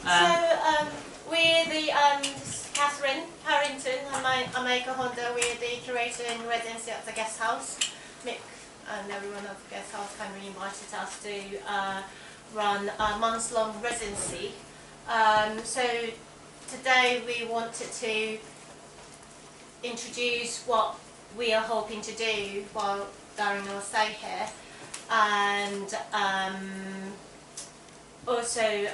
We're the Catherine Harrington Eiko Honda. We're the curator in residency at the Guesthouse. Mick and everyone of the Guesthouse kindly invited us to run a month-long residency. So today we wanted to introduce what we are hoping to do while during our stay here, and also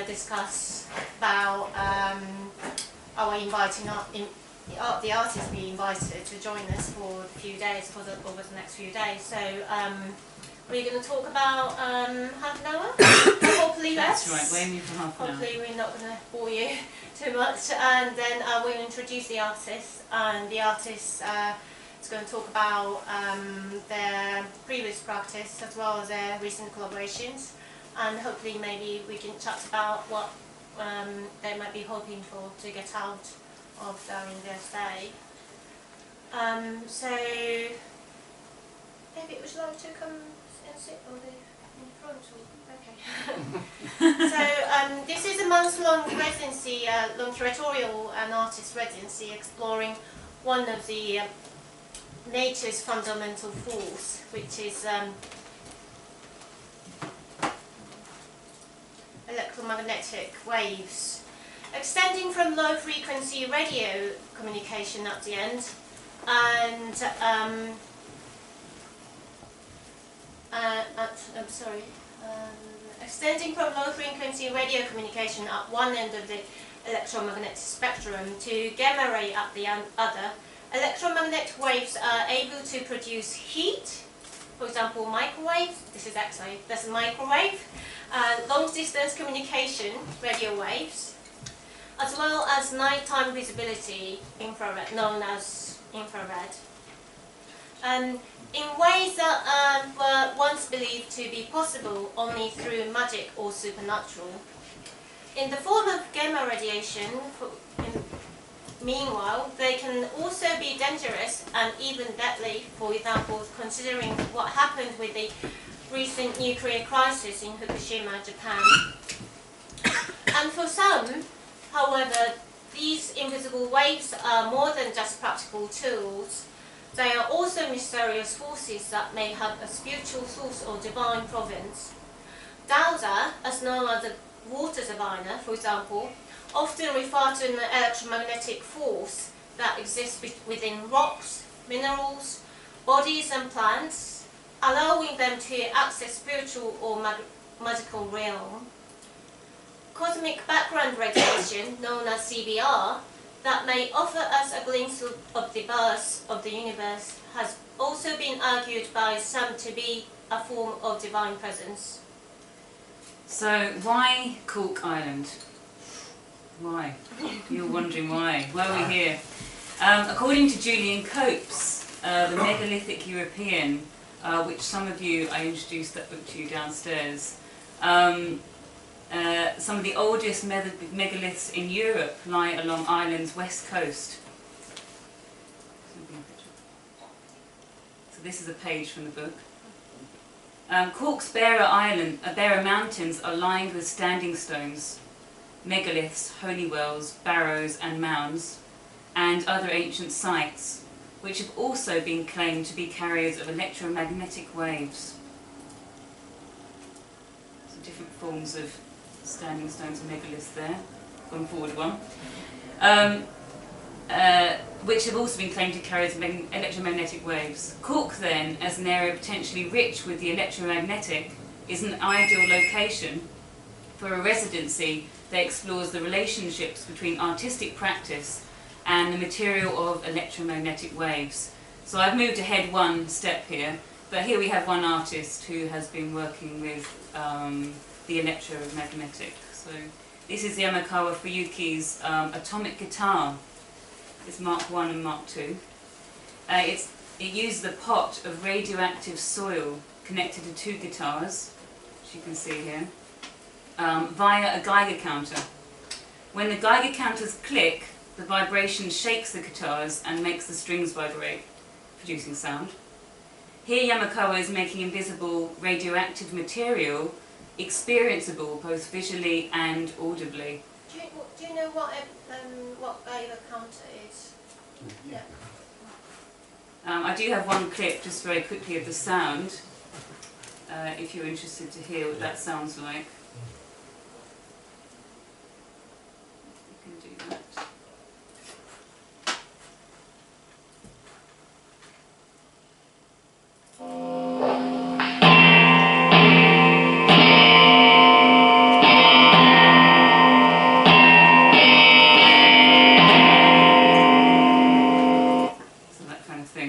discuss about our inviting the artists we invited to join us for a few days, over the next few days. So we're going to talk about half an hour, hopefully less. That's right, we're aiming for half an hour. Hopefully we're not going to bore you too much, and then we'll introduce the artists, and the artists is going to talk about their previous practice as well as their recent collaborations, and hopefully maybe we can chat about what they might be hoping for to get out of during their stay. So maybe would you like to come and sit in front? Okay. So this is a month-long residency, long curatorial and artist residency, exploring one of the nature's fundamental force, which is electromagnetic waves, extending from low-frequency radio communication at the end, and extending from low-frequency radio communication at one end of the electromagnetic spectrum to gamma ray at the other. Electromagnetic waves are able to produce heat, for example microwave, this is X-ray, that's a microwave, long-distance communication, radio waves, as well as nighttime visibility, infrared, known as infrared. In ways that were once believed to be possible only through magic or supernatural. In the form of gamma radiation, meanwhile, they can also be dangerous and even deadly, for example, considering what happened with the recent nuclear crisis in Fukushima, Japan. And for some, however, these invisible waves are more than just practical tools. They are also mysterious forces that may have a spiritual source or divine province. Dowser, as known as the water diviner, for example, often refer to an electromagnetic force that exists within rocks, minerals, bodies and plants, allowing them to access spiritual or magical realm. Cosmic background radiation, known as CBR, that may offer us a glimpse of the birth of the universe, has also been argued by some to be a form of divine presence. So why Cork Island? Why? You're wondering why. Why are we here? According to Julian Copes, the megalithic European, which some of you, I introduced that book to you downstairs, some of the oldest megaliths in Europe lie along Ireland's west coast. So this is a page from the book. Cork's Beara Mountains are lined with standing stones, megaliths, holy wells, barrows and mounds, and other ancient sites, which have also been claimed to be carriers of electromagnetic waves. So different forms of standing stones and megaliths there, gone forward one, which have also been claimed to carry electromagnetic waves. Cork then, as an area potentially rich with the electromagnetic, is an ideal location for a residency that explores the relationships between artistic practice and the material of electromagnetic waves. So I've moved ahead one step here, but here we have one artist who has been working with the electromagnetic. So this is Yamakawa Fuyuki's atomic guitar. It's Mark I and Mark II. It uses a pot of radioactive soil connected to two guitars, which you can see here, via a Geiger counter. When the Geiger counters click, the vibration shakes the guitars and makes the strings vibrate, producing sound. Here Yamakawa is making invisible radioactive material experienceable both visually and audibly. Do you know what Geiger counter is? Yeah. I do have one clip just very quickly of the sound, if you're interested to hear what that sounds like. You can do that.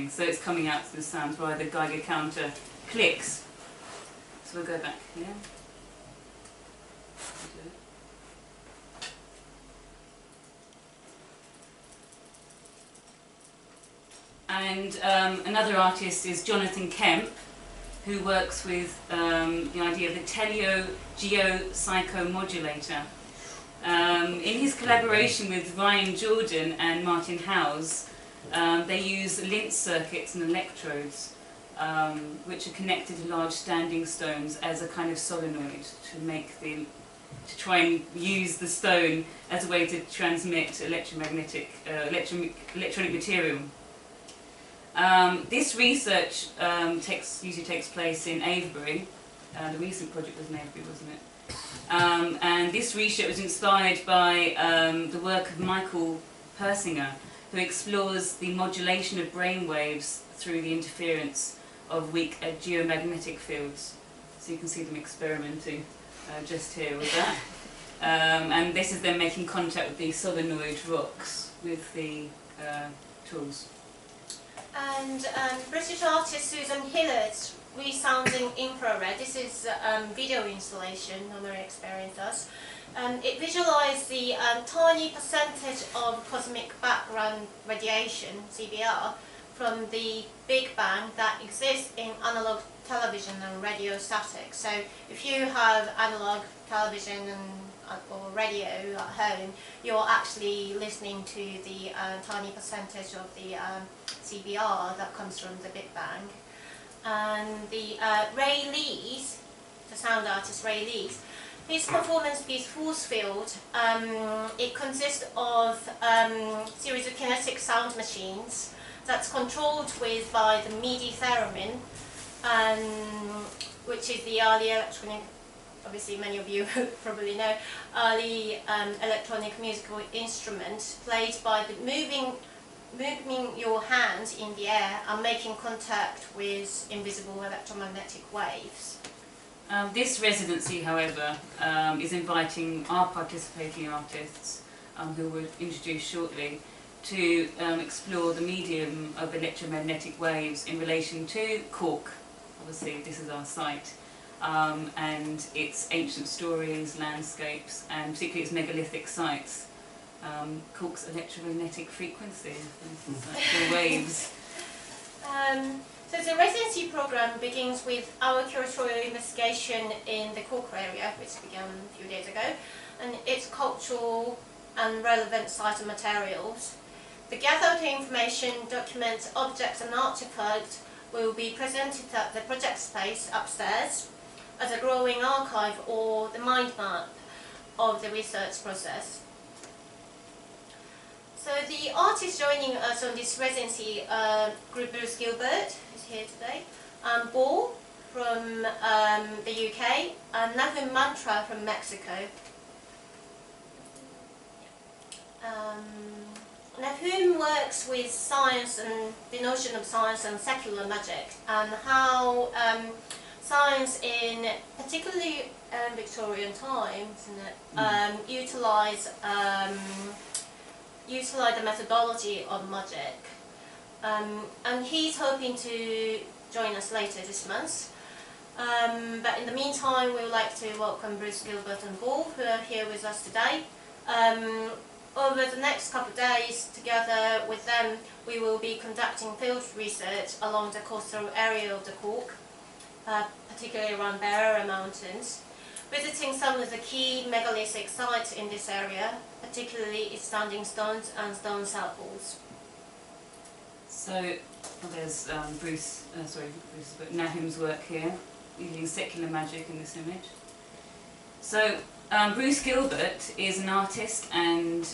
So it's coming out to the sound via the Geiger counter clicks. So we'll go back here. And another artist is Jonathan Kemp, who works with the idea of the teleo-geo-psychomodulator. In his collaboration with Ryan Jordan and Martin Howes, they use lint circuits and electrodes, which are connected to large standing stones as a kind of solenoid to try and use the stone as a way to transmit electromagnetic, electronic material. This research usually takes place in Avebury. The recent project was in Avebury, wasn't it? And this research was inspired by the work of Michael Persinger, who explores the modulation of brain waves through the interference of weak geomagnetic fields. So you can see them experimenting just here with that. And this is them making contact with the solenoid rocks with the tools. And British artist Susan Hillard's Resounding Infrared. This is video installation Naomi experienced us. It visualized the tiny percentage of cosmic background radiation, CBR, from the Big Bang that exists in analog television and radio static. So if you have analog television or radio at home, you're actually listening to the tiny percentage of the CBR that comes from the Big Bang. And the Ray Lees, the sound artist Ray Lees, his performance piece Force Field, it consists of series of kinetic sound machines that's controlled by the MIDI theremin, which is the early electronic, obviously many of you probably know, early electronic musical instrument played by moving your hands in the air and making contact with invisible electromagnetic waves. This residency, however, is inviting our participating artists, who we'll introduce shortly, to explore the medium of electromagnetic waves in relation to Cork. Obviously, this is our site, and its ancient stories, landscapes, and particularly its megalithic sites. Cork's electromagnetic frequency, the waves. So the residency program begins with our curatorial investigation in the Cork area, which began a few days ago, and its cultural and relevant sites and materials. The gathered information, documents, objects and artifacts will be presented at the project space upstairs as a growing archive or the mind map of the research process. So the artists joining us on this residency group Bruce Gilbert, who's here today, BAW from the UK, and Nahum Mantra from Mexico. Nahum works with science and the notion of science and secular magic, and how science in particularly Victorian times utilize the methodology of magic. And he's hoping to join us later this month. But in the meantime, we would like to welcome Bruce Gilbert and BAW, who are here with us today. Over the next couple of days, together with them, we will be conducting field research along the coastal area of the Cork, particularly around Barrera Mountains, visiting some of the key megalithic sites in this area, particularly its standing stones and stone samples. So there's Nahum's work here, using secular magic in this image. So Bruce Gilbert is an artist and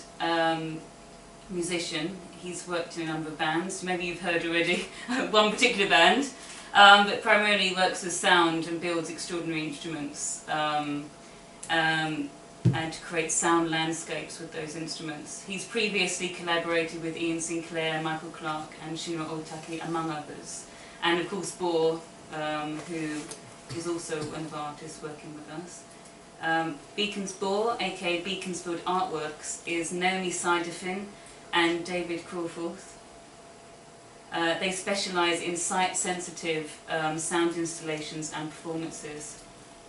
musician. He's worked in a number of bands. Maybe you've heard already one particular band, but primarily works with sound and builds extraordinary instruments and to create sound landscapes with those instruments. He's previously collaborated with Ian Sinclair, Michael Clarke and Shinra Otaki, among others. And of course BAW, who is also one of our artists working with us. BAW, aka Beaconsfield Artworks, is Naomi Siderfin and David Crawforth. They specialise in site-sensitive sound installations and performances,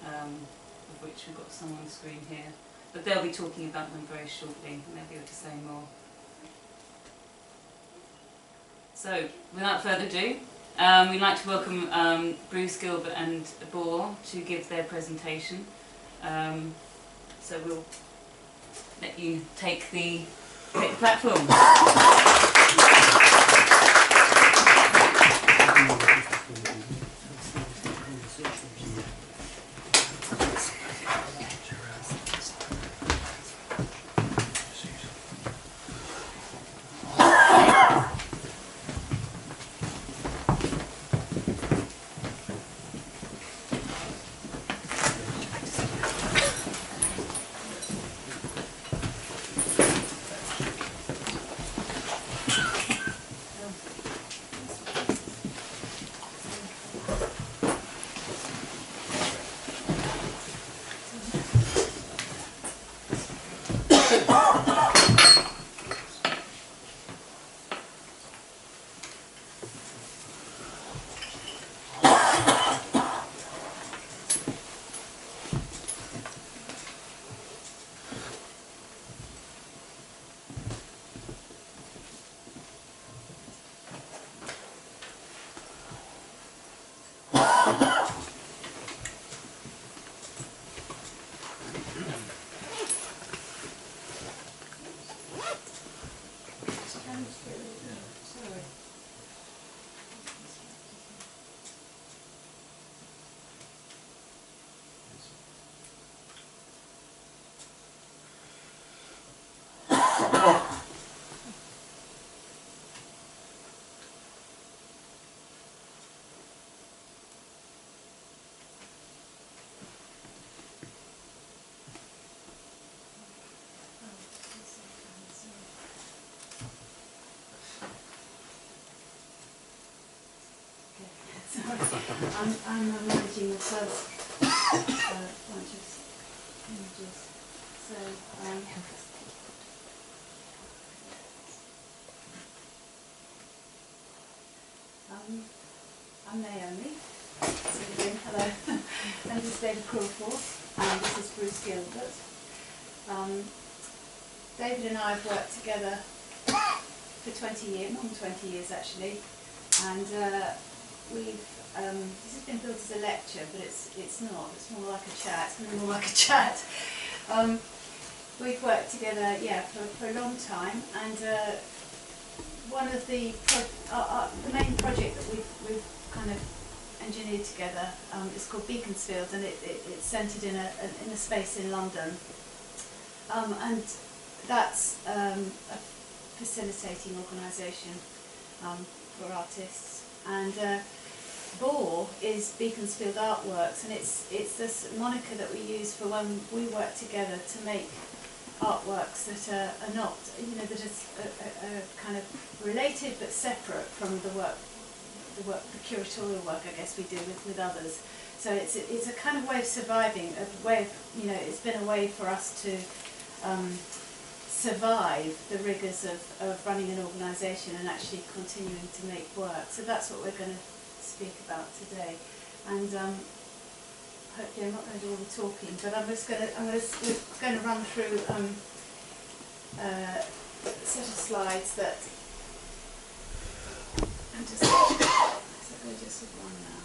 of which we've got some on the screen here. But they'll be talking about them very shortly, and they'll be able to say more. So, without further ado, we'd like to welcome Bruce Gilbert and BAW to give their presentation. So we'll let you take the platform. I'm managing the first bunch of images. So, I'm Naomi. So again, hello. And this is David Crawforth, and this is Bruce Gilbert. David and I have worked together for 20 years, more than 20 years actually, and we've this has been built as a lecture, but it's not. It's more like a chat. It's going to be more like a chat. We've worked together, yeah, for a long time, and one of the main project that we've kind of engineered together is called Beaconsfield, and it's centred in a space in London, and that's a facilitating organisation for artists. And BAW is Beaconsfield Artworks, and it's this moniker that we use for when we work together to make artworks that are not, you know, that are kind of related but separate from the curatorial work, I guess, we do with others. So it's a kind of way of surviving, a way of, you know, it's been a way for us to survive the rigours of running an organisation and actually continuing to make work. So that's what we're going to speak about today. And hopefully I'm not going to do all the talking, but we're going to run through a set of slides that just one now.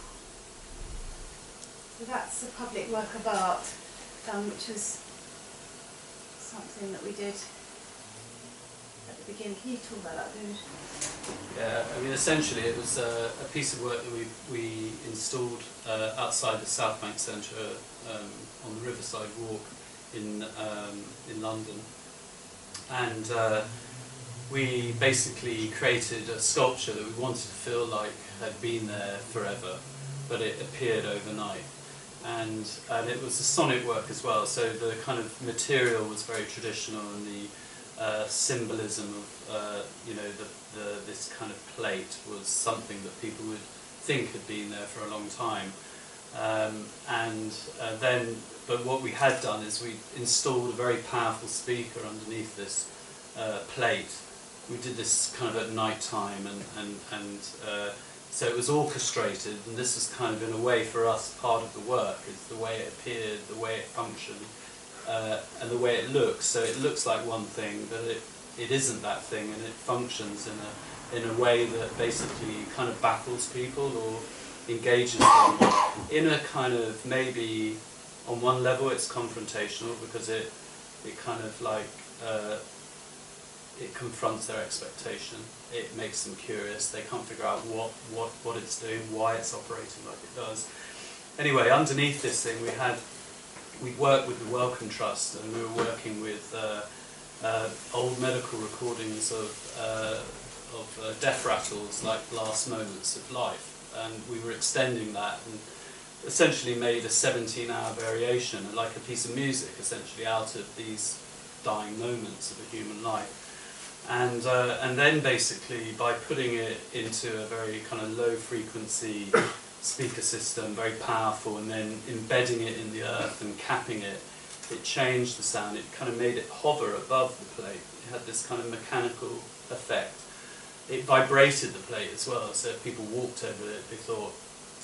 So that's a public work of art, which was something that we did at the beginning. Can you talk about that, David? Yeah, I mean, essentially it was a piece of work that we installed outside the South Bank Centre on the Riverside Walk in London, and we basically created a sculpture that we wanted to feel like had been there forever, but it appeared overnight. And it was a sonic work as well, so the kind of material was very traditional, and the symbolism of this kind of plate was something that people would think had been there for a long time. But what we had done is we installed a very powerful speaker underneath this plate. We did this kind of at night time, and so it was orchestrated, and this was kind of, in a way, for us, part of the work, is the way it appeared, the way it functioned, and the way it looks. So it looks like one thing, but it isn't that thing, and it functions in a way that basically kind of baffles people or engages them in a kind of, maybe on one level it's confrontational, because it kind of like it confronts their expectation. It makes them curious. They can't figure out what it's doing, why it's operating like it does. Anyway, underneath this thing we worked with the Wellcome Trust, and we were working with old medical recordings of death rattles, like last moments of life, and we were extending that and essentially made a 17-hour variation, like a piece of music, essentially, out of these dying moments of a human life. And then basically, by putting it into a very kind of low frequency speaker system, very powerful, and then embedding it in the earth and capping it, it changed the sound. It kind of made it hover above the plate. It had this kind of mechanical effect. It vibrated the plate as well, so if people walked over it, they thought,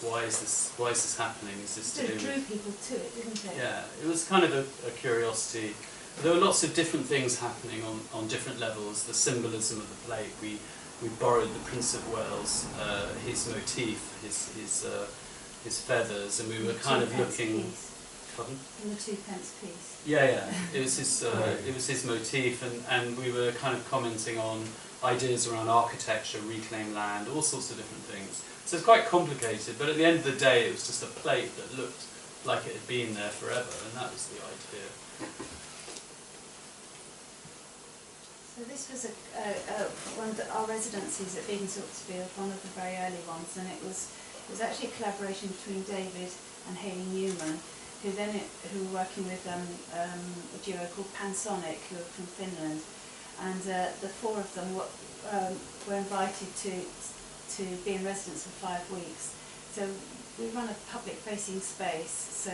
why is this happening? Is this It drew people to it, didn't it? Yeah, it was kind of a curiosity. There were lots of different things happening on different levels. The symbolism of the plate, we borrowed the Prince of Wales, his motif, his feathers, and we were kind of looking. Pardon? In the 2p piece. Yeah. It was his motif, and we were kind of commenting on ideas around architecture, reclaimed land, all sorts of different things. So it's quite complicated, but at the end of the day, it was just a plate that looked like it had been there forever, and that was the idea. So this was one of our residencies at Beaconsfield, one of the very early ones, and it was actually a collaboration between David and Hayley Newman, who were working with a duo called Pansonic, who are from Finland, and the four of them were invited to be in residence for 5 weeks. So we run a public-facing space, so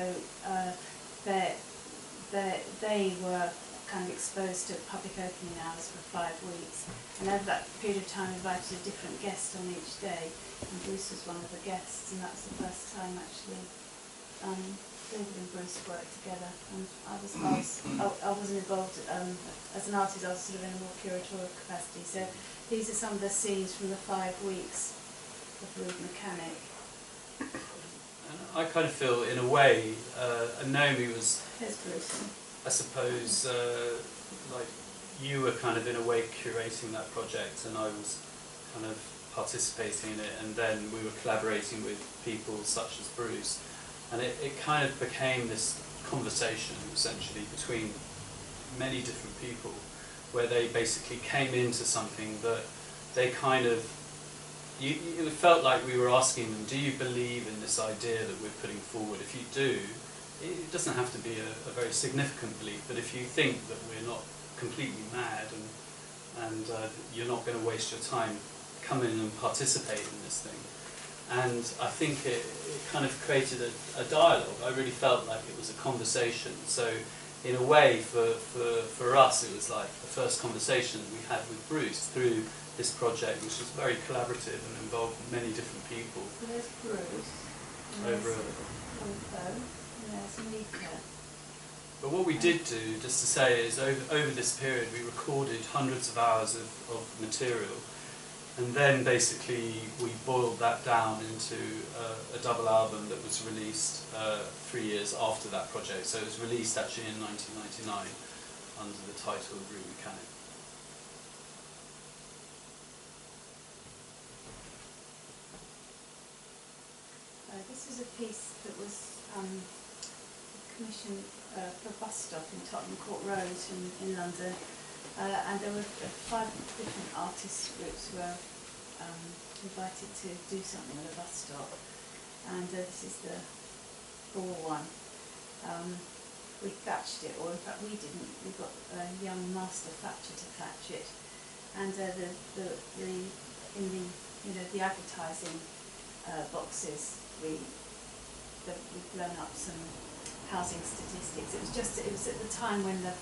they were kind of exposed to public opening hours for 5 weeks, and over that period of time invited a different guest on each day, and Bruce was one of the guests, and that was the first time actually David and Bruce worked together, and I wasn't involved as an artist. I was sort of in a more curatorial capacity. So these are some of the scenes from the 5 weeks of Rude Mechanic. I kind of feel, in a way, Naomi was, There's Bruce. I suppose, like you were kind of in a way curating that project, and I was kind of participating in it, and then we were collaborating with people such as Bruce, and it kind of became this conversation essentially between many different people, where they basically came into something that they kind of, it felt like we were asking them, do you believe in this idea that we're putting forward? If you do, it doesn't have to be a very significant belief, but if you think that we're not completely mad and you're not going to waste your time, come in and participate in this thing. And I think it kind of created a dialogue. I really felt like it was a conversation. So in a way, for us, it was like the first conversation we had with Bruce through this project, which was very collaborative and involved many different people. So there's Bruce. But what we did do, just to say, is over this period we recorded hundreds of hours of material, and then basically we boiled that down into a double album that was released 3 years after that project. So it was released actually in 1999 under the title of Rude Mechanic. was a piece that was commissioned for a bus stop in Tottenham Court Road in London, and there were 5 different artist groups were invited to do something at a bus stop, and this is the BAW one. We thatched it, or in fact we didn't. We got a young master thatcher to thatch it, and in the advertising boxes we've blown up some housing statistics. It was at the time when the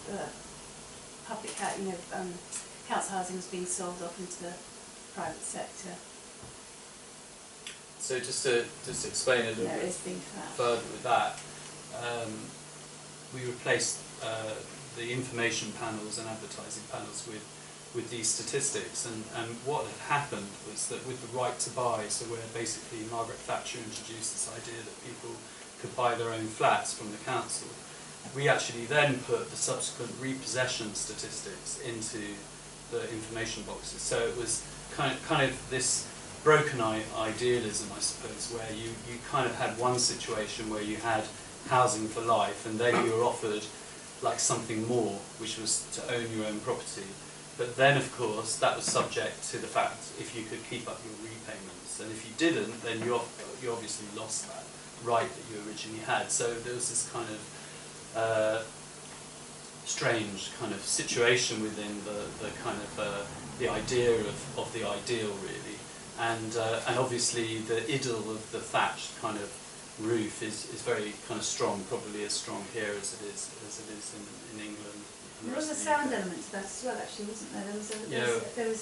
public council housing was being sold off into the private sector. So just to explain a little bit further with that, we replaced the information panels and advertising panels with these statistics, and what had happened was that with the right to buy, so where basically Margaret Thatcher introduced this idea that people could buy their own flats from the council, we actually then put the subsequent repossession statistics into the information boxes. So it was kind of this broken idealism, I suppose, where you kind of had one situation where you had housing for life, and then you were offered like something more, which was to own your own property. But then, of course, that was subject to the fact if you could keep up your repayments, and if you didn't, then you obviously lost that right that you originally had. So there was this kind of strange kind of situation within the kind of the idea of the ideal, really, and obviously the idyll of the thatched kind of roof is very kind of strong, probably as strong here as it is in England. There was a sound element to that as well, actually, wasn't there? There was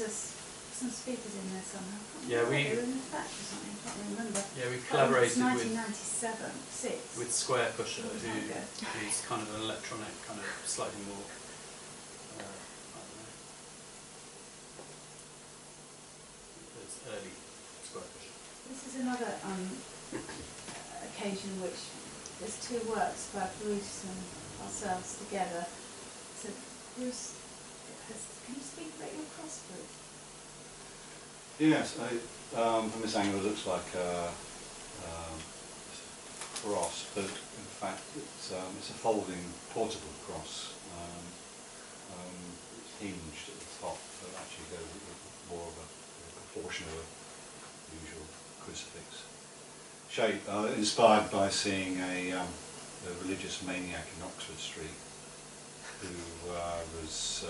some speakers in there somehow. Yeah, they were in the thatch or something. I can't remember. Yeah, we collaborated with 1997, with Square Pusher, who's kind of an electronic, kind of slightly more. I don't know. It's early Square Pusher. This is another occasion which there's 2 works by Bruce and ourselves together. So Bruce, can you speak about your cross, Bruce? Yes, from this angle it looks like a cross, but in fact it's a folding portable cross. It's hinged at the top, so it actually goes with more of a proportion of a usual crucifix shape. Inspired by seeing a religious maniac in Oxford Street who was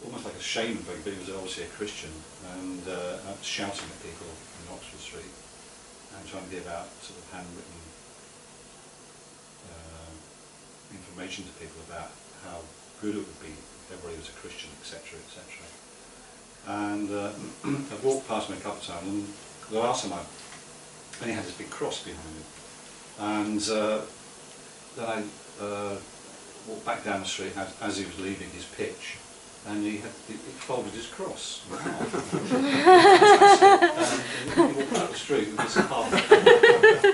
almost like a shaman, but he was obviously a Christian, and shouting at people in Oxford Street and trying to give out sort of handwritten information to people about how good it would be if everybody was a Christian, etc., etc. And I've walked past him a couple of times, and the last time and he had this big cross behind him, and then I walked back down the street as he was leaving his pitch, and he folded his cross. Wow. And he walked out the street with this half. I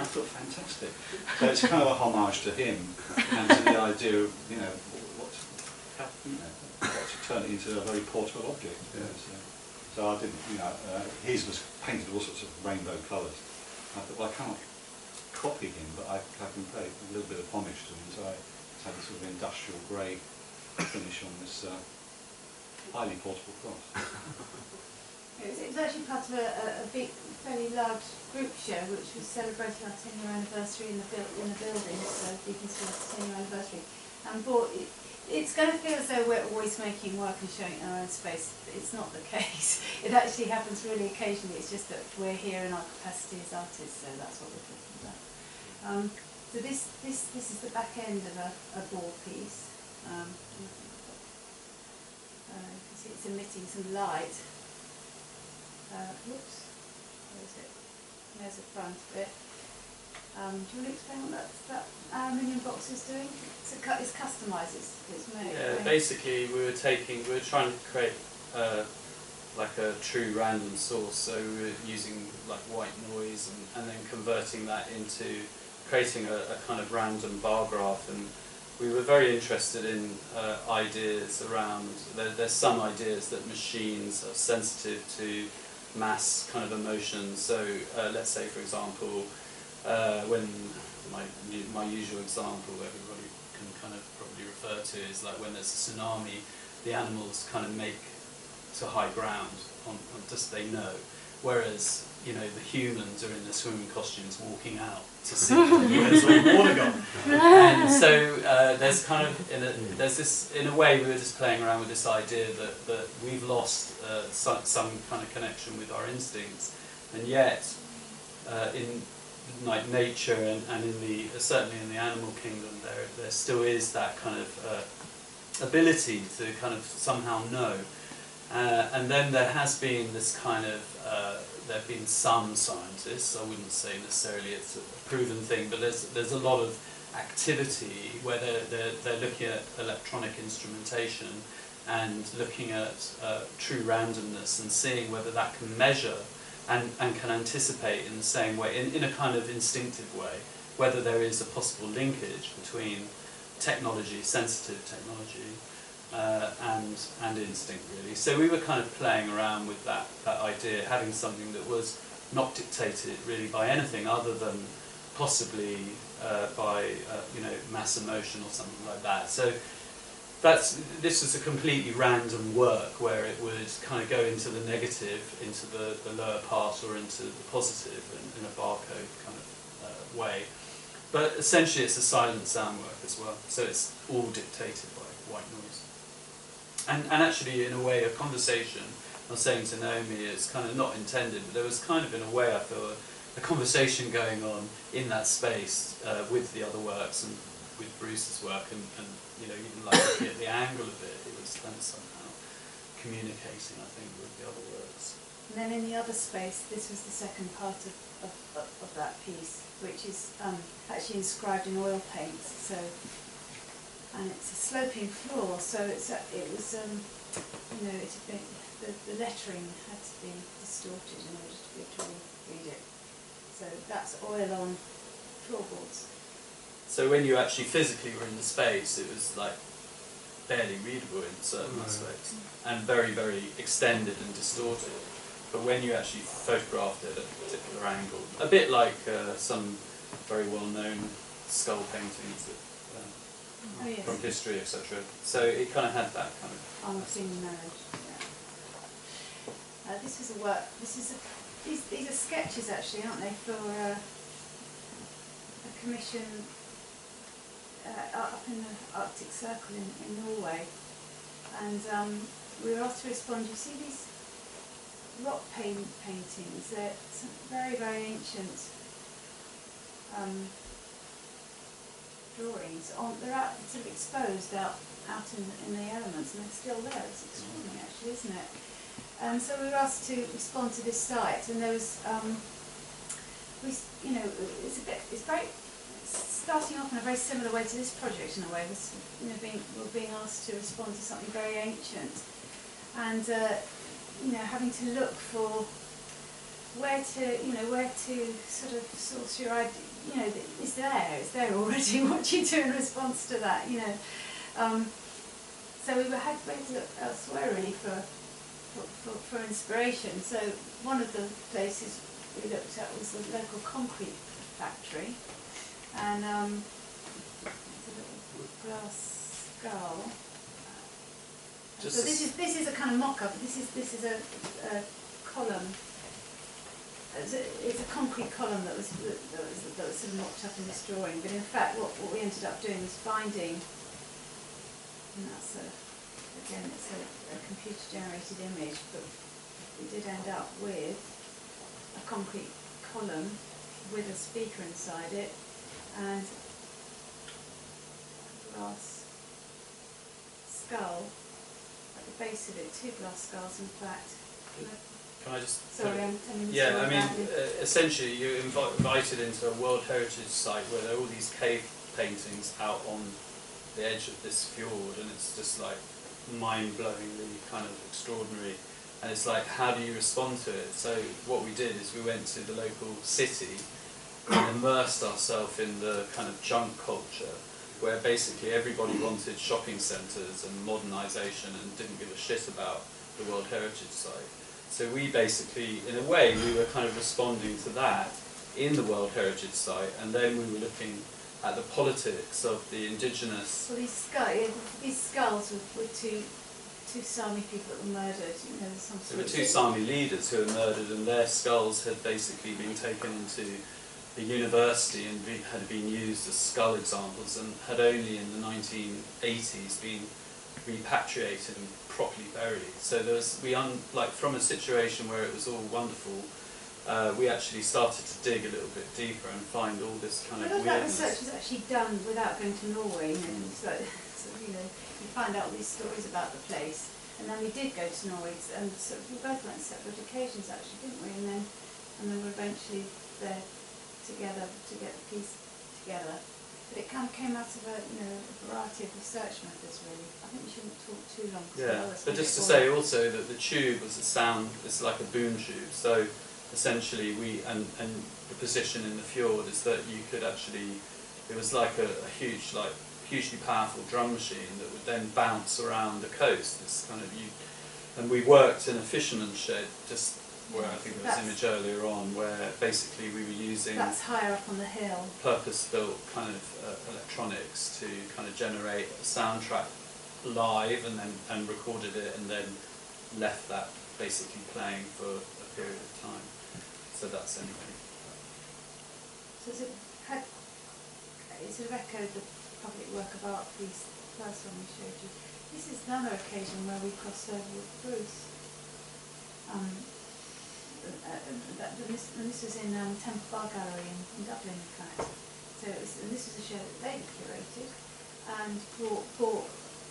thought, fantastic. So it's kind of a homage to him and to the idea of, what to turn it into a very portable object. Yeah, so I didn't, his was painted all sorts of rainbow colours. I thought, well, I can't copy him, but I can pay a little bit of homage to him. So I had this sort of industrial grey finish on this highly portable cross. It was actually part of a big, fairly large group show which was celebrating our 10-year anniversary in the building, so Beaconsfield 10-year anniversary. And it's going to feel as though we're always making work and showing it in our own space. It's not the case. It actually happens really occasionally. It's just that we're here in our capacity as artists, so that's what we're talking about. So this is the back end of a BAW piece. You can see it's emitting some light. Whoops, where is it? There's the front of it. Do you want to explain what that aluminium box is doing? It's customised, it's made. Yeah, right? basically we were trying to create like a true random source, so we were using like white noise and then converting that into creating a kind of random bar graph, and we were very interested in ideas around, there's some ideas that machines are sensitive to mass kind of emotions. So let's say, for example, when my usual example everybody can kind of probably refer to is like when there's a tsunami, the animals kind of make to high ground on just they know, whereas you know the humans are in their swimming costumes walking out to see where's all the water gone. And so there's kind of there's this, in a way we were just playing around with this idea that we've lost some kind of connection with our instincts, and yet in like nature and in the certainly in the animal kingdom there still is that kind of ability to kind of somehow know. And then there has been this kind of, there have been some scientists, I wouldn't say necessarily it's a proven thing, but there's a lot of activity where they're looking at electronic instrumentation and looking at true randomness and seeing whether that can measure and can anticipate in the same way, in a kind of instinctive way, whether there is a possible linkage between technology, sensitive technology, and instinct really. So we were kind of playing around with that idea, having something that was not dictated really by anything other than possibly by you know, mass emotion or something like that. So this was a completely random work where it would kind of go into the negative, into the lower part, or into the positive in a barcode kind of way. But essentially it's a silent sound work as well, so it's all dictated by white noise. And actually, in a way, a conversation, I was saying to Naomi, it's kind of not intended, but there was kind of, in a way, I feel, a conversation going on in that space with the other works and with Bruce's work, and you know, even like looking at the angle of it, it was then somehow communicating, I think, with the other works. And then in the other space, this was the second part of that piece, which is actually inscribed in oil paints. So, and it's a sloping floor, so it was you know, the lettering had to be distorted in order to be able to read it. So that's oil on floorboards. So when you actually physically were in the space, it was like barely readable in certain aspects, and very, very extended and distorted. But when you actually photographed it at a particular angle, a bit like some very well-known skull paintings that, from history, etc. So it kind of had that kind of. Unseen marriage. Yeah. This is a work. These are sketches actually, aren't they, for a commission up in the Arctic Circle in Norway, and we were asked to respond. You see these rock paintings? They're some very, very ancient drawings. They're out, sort of exposed out in the elements, and they're still there. It's extraordinary, actually, isn't it? And so we were asked to respond to this site, and there was, you know, it's starting off in a very similar way to this project in a way. You know, we're being asked to respond to something very ancient, and you know, having to look for where to sort of source your idea. You know, it's there already. What do you do in response to that? You know, so we had to look elsewhere really for inspiration. So one of the places we looked at was the local concrete factory, and it's a little glass skull. So this is a kind of mock-up. This is a column. It's a concrete column that was sort of mocked up in this drawing. But in fact, what we ended up doing was finding, and that's again it's a computer-generated image, but we did end up with a concrete column with a speaker inside it and a glass skull at the base of it. Two glass skulls, in fact. Can I just? Sorry, I'm telling you. Yeah, I mean, essentially, you're invited into a World Heritage site where there are all these cave paintings out on the edge of this fjord, and it's just like mind-blowingly kind of extraordinary. And it's like, how do you respond to it? So what we did is we went to the local city and immersed ourselves in the kind of junk culture, where basically everybody wanted shopping centres and modernisation and didn't give a shit about the World Heritage site. So we basically, in a way, we were kind of responding to that in the World Heritage Site, and then we were looking at the politics of the indigenous. Well, these skulls were two Sami people that were murdered. You know, some There were sort two of- Sami leaders who were murdered, and their skulls had basically been taken into the university and had been used as skull examples, and had only in the 1980s been repatriated and properly buried. So there was, like from a situation where it was all wonderful, we actually started to dig a little bit deeper and find all this kind of But all that weirdness. research was actually done without going to Norway, and so you know, you find out all these stories about the place. And then we did go to Norway, and so we both went separate occasions actually, didn't we? And then we were eventually there together to get the piece together. But it kind of came out of a variety of research methods really. I think we shouldn't talk too long. Yeah, but just to say also that the tube was a sound, it's like a boom tube. So essentially and the position in the fjord is that you could actually, it was like a huge, like hugely powerful drum machine that would then bounce around the coast. This kind of and we worked in a fisherman's shed just where I think there was an image earlier on, where basically we were using that's higher up on the hill. purpose-built kind of electronics to kind of generate a soundtrack live, and recorded it, and then left that basically playing for a period of time. So that's anyway. So it sort of echoed the public work of art piece, the first one we showed you. This is another occasion where we crossed over with Bruce. And this was in Temple Bar Gallery in Dublin, in fact. So and this was a show that they curated, and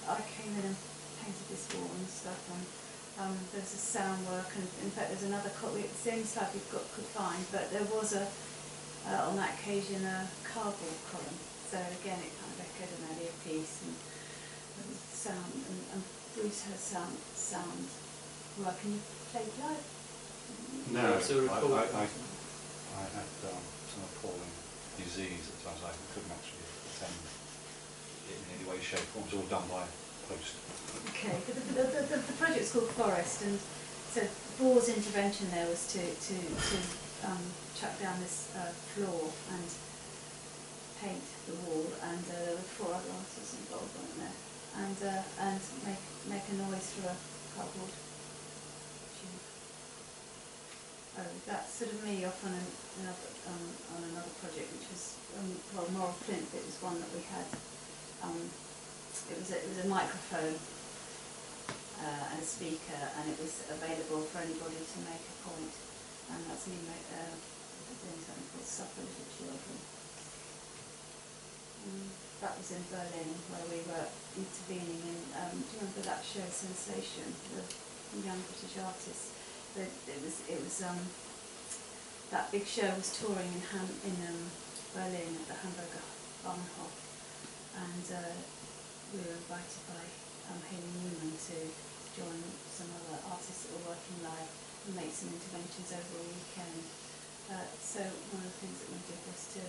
I came in and painted this wall and stuff, and there was a sound work, and in fact there's another it's the only slide we've could find, but there was on that occasion a cardboard column. So again it kind of echoed an earlier piece, and there was sound, and Bruce has sound work. Can you play it live? No, So I had some appalling disease at times. I couldn't actually attend it in any way, shape, or form. It was all done by post. Okay, but the project's called Forest, and so BAW's intervention there was to chuck down this floor and paint the wall, and there were 4 other artists involved on there, and make a noise through a cardboard tube. Oh, that's sort of me off on another project, which was Moral Flint. It was one that we had. It was a microphone and a speaker, and it was available for anybody to make a point. And that's me doing something called Supper Little Children. That was in Berlin, where we were intervening in. Do you remember that show Sensation, the young British artists? It was that big show was touring in Berlin at the Hamburger Bahnhof, and we were invited by Haley Newman to join some other artists that were working live and make some interventions over a weekend. So one of the things that we did was to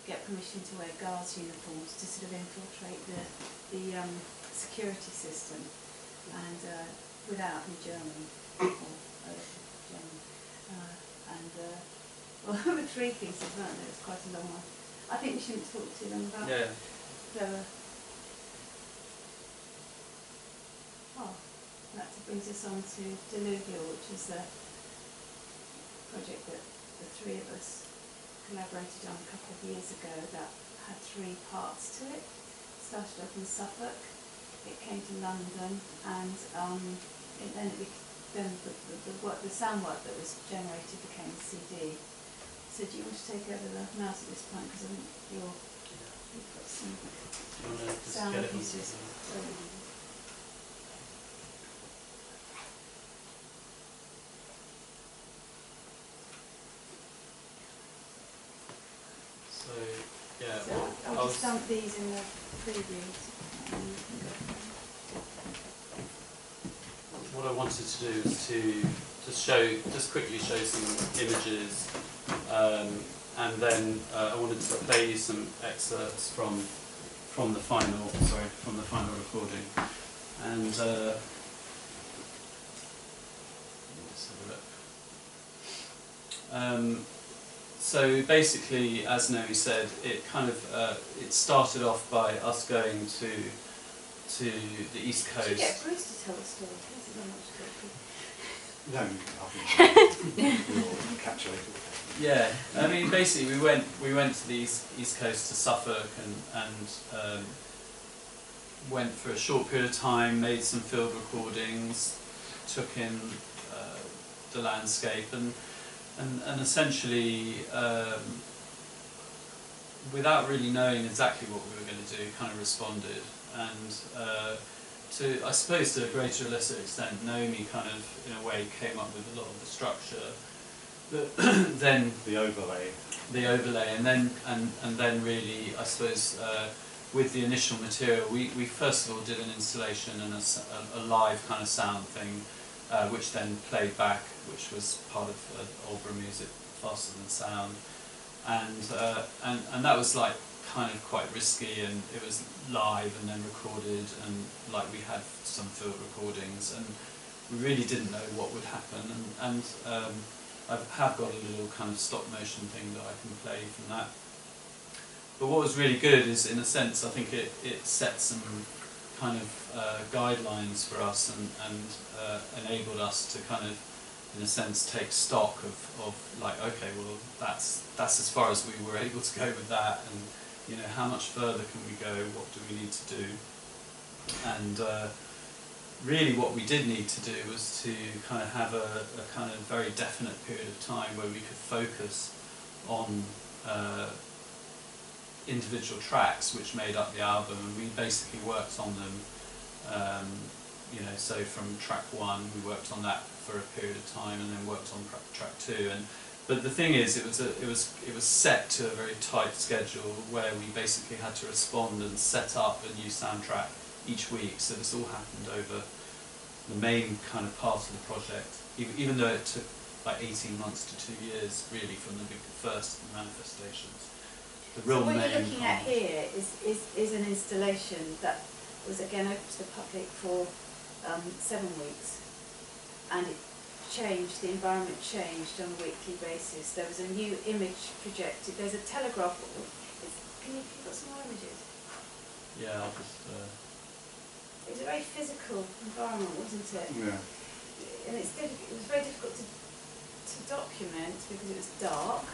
get permission to wear guards' uniforms to sort of infiltrate the security system, and without any German or German. Well, there were 3 pieces, weren't there? It was quite a long one. I think we shouldn't talk to them about. Yeah. That brings us on to Diluvial, which is a project that the 3 of us collaborated on a couple of years ago that had 3 parts to it. It started off in Suffolk, it came to London, and then the sound work that was generated became a CD. So do you want to take over the mouse at this point, because I think you've got some sound pieces. So yeah, So well, I'll just dump these in the previews. what I wanted to do is to just quickly show some images, and then I wanted to play you some excerpts from the final recording, and Let's have a look. So basically, as Naomi said, it kind of it started off by us going to the East Coast. Should get Bruce to tell the story. No, I think we'll capture it. Yeah, I mean, basically, we went to the East Coast to Suffolk and went for a short period of time, made some field recordings, took in the landscape, and essentially, without really knowing exactly what we were going to do, kind of responded. And I suppose to a greater or lesser extent, Naomi kind of, in a way, came up with a lot of the structure. But then the overlay, and then really, I suppose, with the initial material, we first of all did an installation and a live kind of sound thing, which then played back, which was part of opera music, faster than sound, and that was like kind of quite risky, and it was live and then recorded, and like we had some field recordings, and we really didn't know what would happen, and I have got a little kind of stop motion thing that I can play from that. But what was really good is, in a sense, I think it set some kind of guidelines for us and enabled us to kind of, in a sense, take stock of like, okay, well, that's as far as we were able to go with that, and you know, how much further can we go? What do we need to do? And really what we did need to do was to kind of have a kind of very definite period of time where we could focus on individual tracks which made up the album, and we basically worked on them, you know, so from track 1 we worked on that for a period of time, and then worked on track 2, but the thing is, it was set to a very tight schedule where we basically had to respond and set up a new soundtrack each week. So this all happened over the main kind of part of the project, even though it took like 18 months to 2 years, really, from the first manifestations. The real so what main you're looking part. at here is an installation that was again open to the public for 7 weeks, and it changed, the environment changed on a weekly basis. There was a new image projected. There's a telegraph. You've got some more images? Yeah, I'll just... It was a very physical environment, wasn't it? yeah. And it was very difficult to document because it was dark.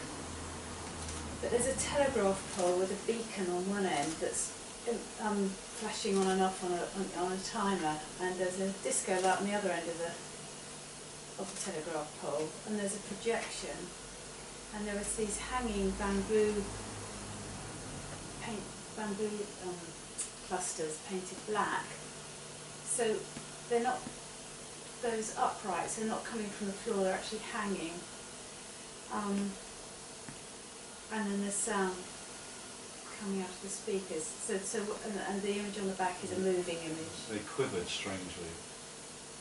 But there's a telegraph pole with a beacon on one end that's flashing on and off on a timer, and there's a disco light on the other end of the telegraph pole, and there's a projection, and there was these hanging bamboo clusters painted black. So they're not, those uprights are not coming from the floor, they're actually hanging. And then there's sound coming out of the speakers. And the image on the back is a moving image. They quivered strangely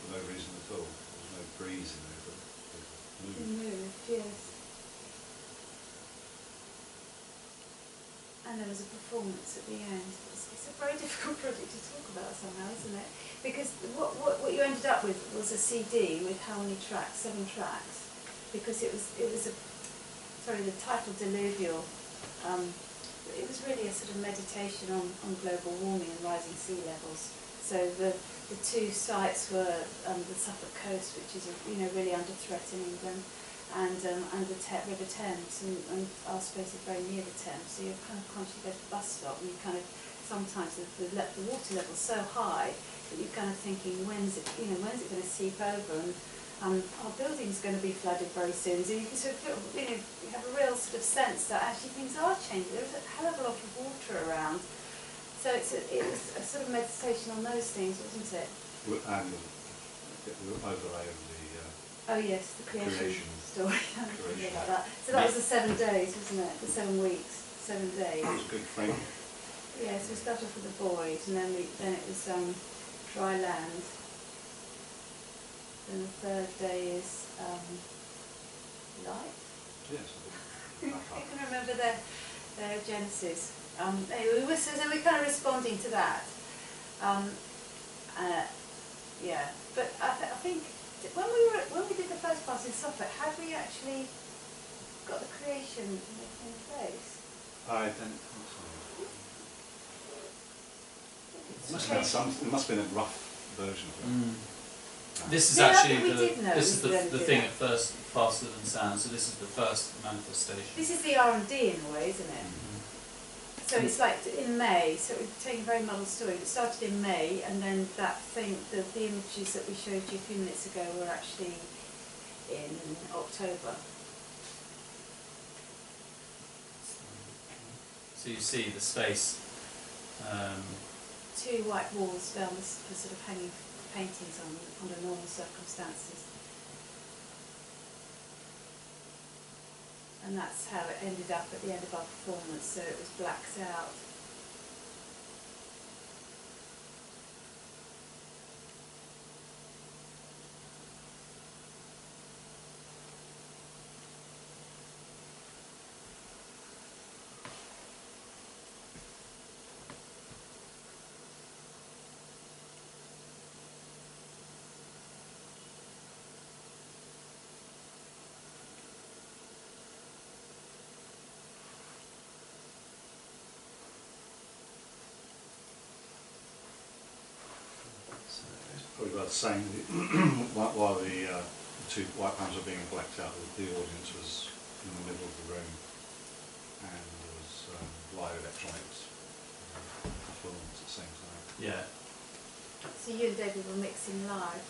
for no reason at all. There was no breeze in there, but they moved. Yes. And there was a performance at the end. It's a very difficult project to talk about somehow, isn't it? Because what you ended up with was a CD with how many tracks? 7 tracks. Because it was the title Diluvial. It was really a sort of meditation on global warming and rising sea levels. So the 2 sites were the Suffolk coast, which is really under threat in England, and the River Thames, and our space is very near the Thames. So you're kind of constantly go to the bus stop, and you kind of sometimes the water level's so high that you're kind of thinking, when's it going to seep over, and our building's going to be flooded very soon. So you can sort of feel, you have a real sort of sense that actually things are changing. There's a hell of a lot of water around. So it was a sort of meditation on those things, wasn't it? And the overlay of the oh yes, the creation story. I Creation. about that. So that was the 7 days, wasn't it? The 7 weeks, 7 days. That was a good frame. Yeah, so we started off with the boys, and then it was dry land. Then the 3rd day is light. Yes. I can remember their genesis. Anyway, so we're kind of responding to that. Yeah, but I think When we did the first pass in software, had we actually got the creation in place? I don't think so. It must have been a rough version of it. This is Yeah, I actually think we did know this is we the were gonna do thing that. at first, faster than sound. So this is the first manifestation. This is the R&D in a way, isn't it? So it's like in May, so we've taken a very model story. It started in May, and then that thing, the images that we showed you a few minutes ago were actually in October. So you see the space. 2 white walls down the sort of hanging paintings on under normal circumstances. And that's how it ended up at the end of our performance, so it was blacked out. Probably about saying while the 2 white panels were being blacked out, the audience was in the middle of the room, and there was live electronics performance at the same time. Yeah. So you and David were mixing live.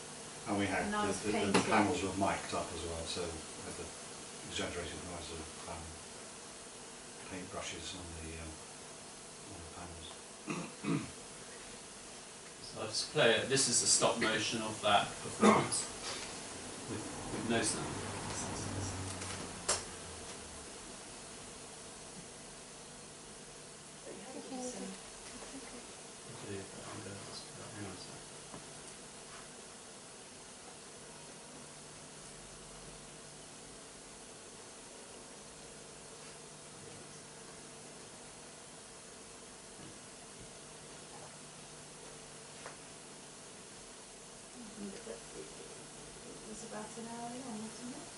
And we had And I was the painting. panels were mic'd up as well, so we had the exaggerated noise of paint brushes on the panels. So I'll just play it. This is a stop motion of that performance with no sound. Hang on a sec. It was about an hour long, wasn't it?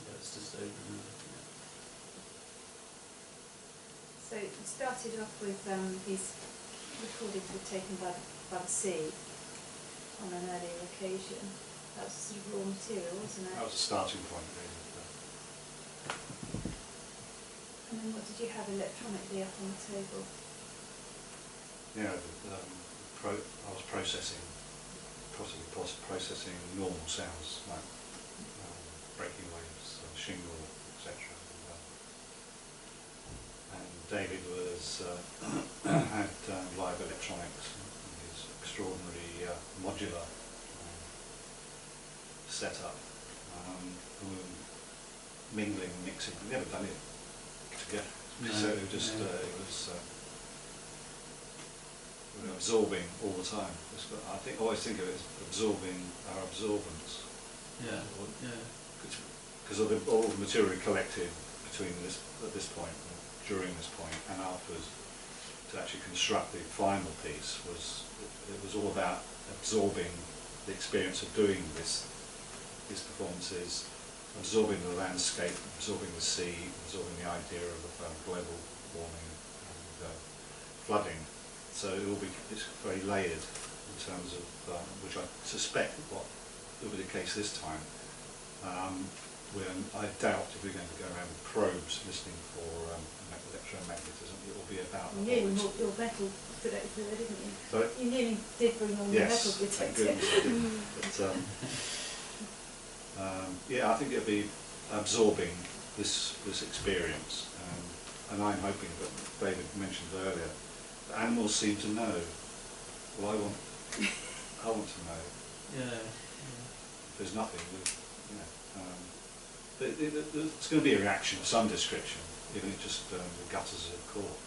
Yeah, it's just over and over. So it started off with these recordings were taken by the sea on an earlier occasion. That was sort of raw material, wasn't it? That was a starting point, really. And then what did you have electronically up on the table? Yeah, I was processing normal sounds like breaking waves, shingle, etc. And David was had live electronics, and his extraordinary modular setup, mingling, mixing. We've never done it together, so it just it was. Absorbing all the time. I always think of it as absorbing our absorbance. Yeah. Yeah. Because of all the material collected between at this point, during this point, and afterwards, to actually construct the final piece it was all about absorbing the experience of doing these performances, absorbing the landscape, absorbing the sea, absorbing the idea of global warming and flooding. So it's very layered in terms of, which I suspect what will be the case this time. I doubt if we're going to go around with probes listening for electromagnetism, it will be about... You nearly brought your metal detector there, didn't you? Sorry? You nearly did bring on your metal Yes, thank detector. goodness I did. But, yeah, I think it'll be absorbing this experience, and I'm hoping that David mentioned earlier, the animals seem to know. Well, I want to know. Yeah. If there's nothing, there's going to be a reaction of some description, even if just the gutters of Cork.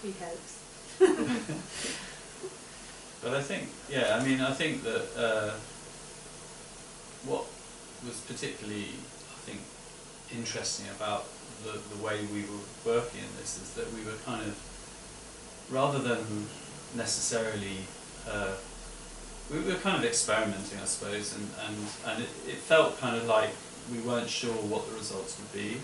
He hopes. But I think, I think that what was particularly, interesting about the way we were working in this is that we were kind of, rather than necessarily, we were kind of experimenting, I suppose, and it felt kind of like we weren't sure what the results would be,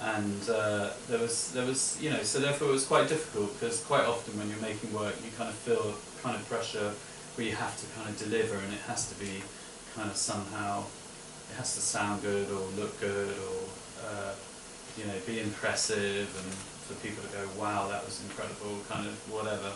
and there was you know, so therefore it was quite difficult, because quite often when you're making work you kind of feel kind of pressure where you have to kind of deliver, and it has to be kind of somehow, it has to sound good or look good or you know, be impressive, and for people to go, wow, that was incredible, kind of whatever.